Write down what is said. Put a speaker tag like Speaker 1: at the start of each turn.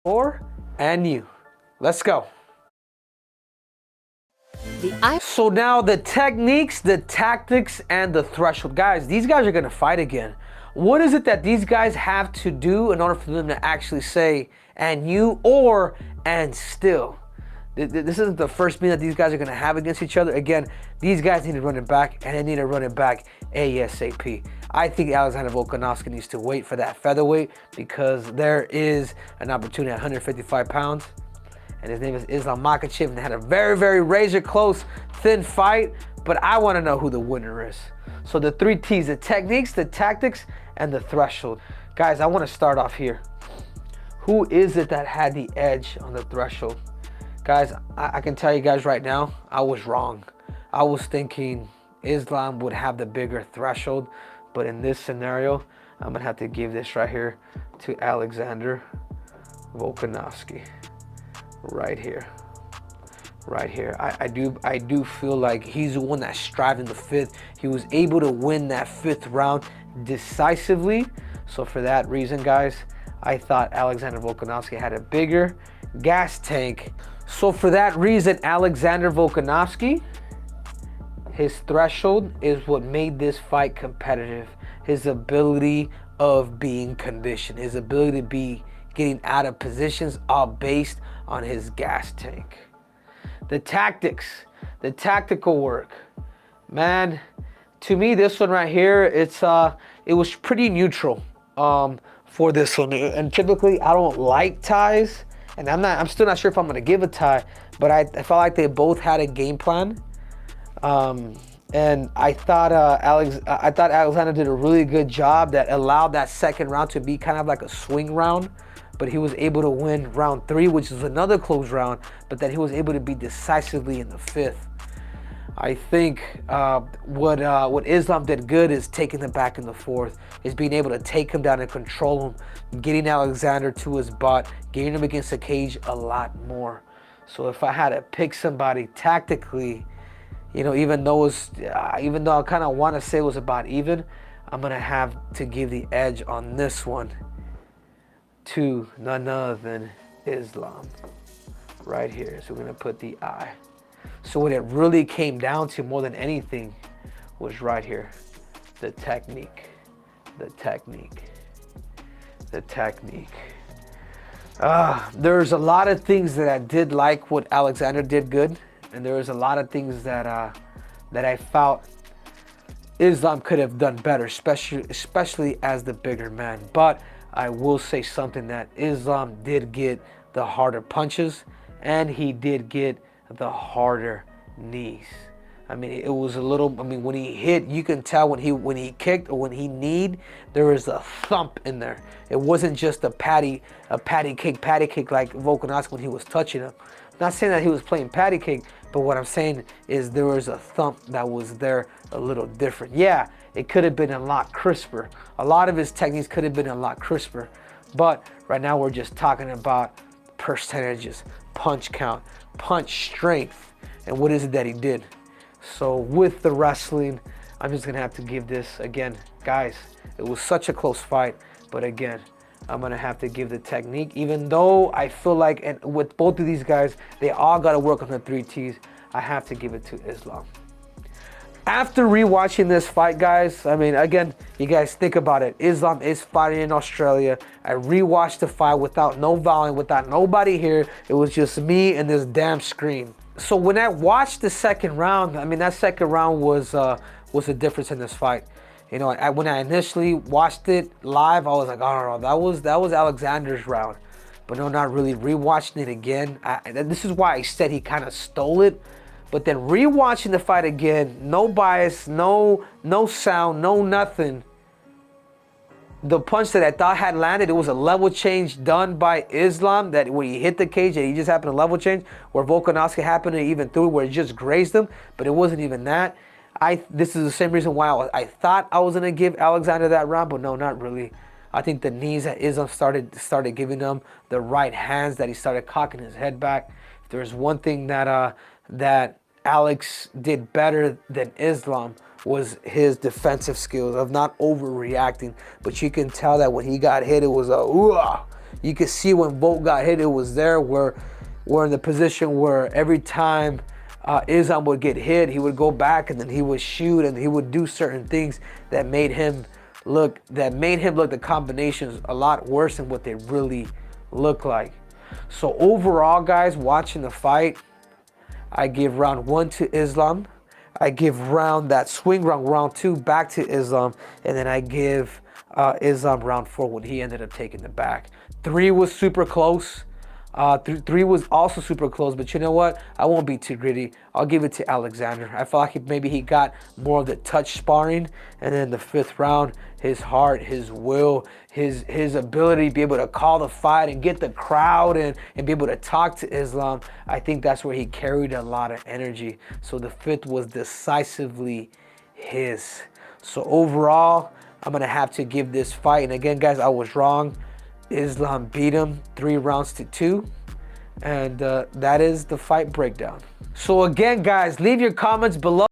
Speaker 1: Or and you. Let's go. So now the techniques, the tactics, and the threshold. Guys, these guys are going to fight again. What is it that these guys have to do in order for them to actually say, and you, or, and still? This isn't the first meeting that these guys are going to have against each other. Again, these guys need to run it back, and they need to run it back ASAP. I think Alexander Volkanovski needs to wait for that featherweight because there is an opportunity at 155 pounds. And his name is Islam Makhachev, and they had a very, very razor close, thin fight, but I want to know who the winner is. So the 3 T's, the techniques, the tactics, and the threshold. Guys, I want to start off here. Who is it that had the edge on the threshold? Guys, I can tell you guys right now, I was wrong. I was thinking Islam would have the bigger threshold, but in this scenario, I'm going to have to give this right here to Alexander Volkanovski. Right here. I do feel like he's the one that strived in the 5th. He was able to win that 5th round decisively. So for that reason, guys, I thought Alexander Volkanovski had a bigger gas tank. So for that reason, Alexander Volkanovski, his threshold is what made this fight competitive. His ability of being conditioned, his ability to be getting out of positions, all based on his gas tank. The tactics, the tactical work, man. To me, this one right here, it was pretty neutral for this one. And typically, I don't like ties, and I'm still not sure if I'm gonna give a tie. But I felt like they both had a game plan, and I thought Alexander did a really good job that allowed that 2nd round to be kind of like a swing round. But he was able to win round 3, which is another close round, but that he was able to be decisively in the 5th. I think what Islam did good is taking him back in the 4th, is being able to take him down and control him, getting Alexander to his butt, getting him against the cage a lot more. So if I had to pick somebody tactically, you know, even though I kind of want to say it was about even, I'm gonna have to give the edge on this one to none other than Islam right here. So we're gonna put the I. So what it really came down to more than anything was right here, the technique. There's a lot of things that I did like what Alexander did good, and there was a lot of things that I felt Islam could have done better, especially as the bigger man. But I will say something, that Islam did get the harder punches, and he did get the harder knees. I mean, it was a little, when he hit, you can tell when he kicked or when he kneed, there was a thump in there. It wasn't just a patty cake like Volkanovski when he was touching him. I'm not saying that he was playing patty cake, but what I'm saying is there was a thump that was there a little different. Yeah, it could have been a lot crisper. A lot of his techniques could have been a lot crisper. But right now we're just talking about percentages, punch count, punch strength, and what is it that he did. So with the wrestling, I'm just gonna have to give this, again, guys, it was such a close fight, but again, I'm gonna have to give the technique, even though I feel like, and with both of these guys, they all gotta work on the 3 T's, I have to give it to Islam. After rewatching this fight, guys, again, you guys think about it. Islam is fighting in Australia. I rewatched the fight without no volume, without nobody here. It was just me and this damn screen. So when I watched the 2nd round, that 2nd round was the difference in this fight. You know, when I initially watched it live, I was like, oh no, that was Alexander's round. But no, not really. Rewatching it again, this is why I said he kind of stole it. But then rewatching the fight again, no bias, no sound, no nothing. The punch that I thought had landed, it was a level change done by Islam, that when he hit the cage, that he just happened to level change, where Volkanovski happened to even through, where it just grazed him, but it wasn't even that. This is the same reason why I thought I was gonna give Alexander that round, but no, not really. I think the knees that Islam started giving him, the right hands that he started cocking his head back. If there's one thing that Alex did better than Islam, was his defensive skills of not overreacting. But you can tell that when he got hit, it was a ooh. You could see when Volk got hit, it was there where we're in the position where every time Islam would get hit, he would go back and then he would shoot and he would do certain things that made him look the combinations a lot worse than what they really look like. So overall, guys, watching the fight, I give round 1 to Islam. I give that swing round 2 back to Islam, and then I give Islam round 4 when he ended up taking the back. 3 was super close. 3 was also super close, but you know what? I won't be too gritty. I'll give it to Alexander. I felt like maybe he got more of the touch sparring, and then the 5th round, his heart, his will, his ability to be able to call the fight and get the crowd and be able to talk to Islam. I think that's where he carried a lot of energy. So the 5th was decisively his. So overall, I'm gonna have to give this fight, and again, guys, I was wrong. Islam beat him 3 rounds to 2, and that is the fight breakdown. So again, guys, leave your comments below.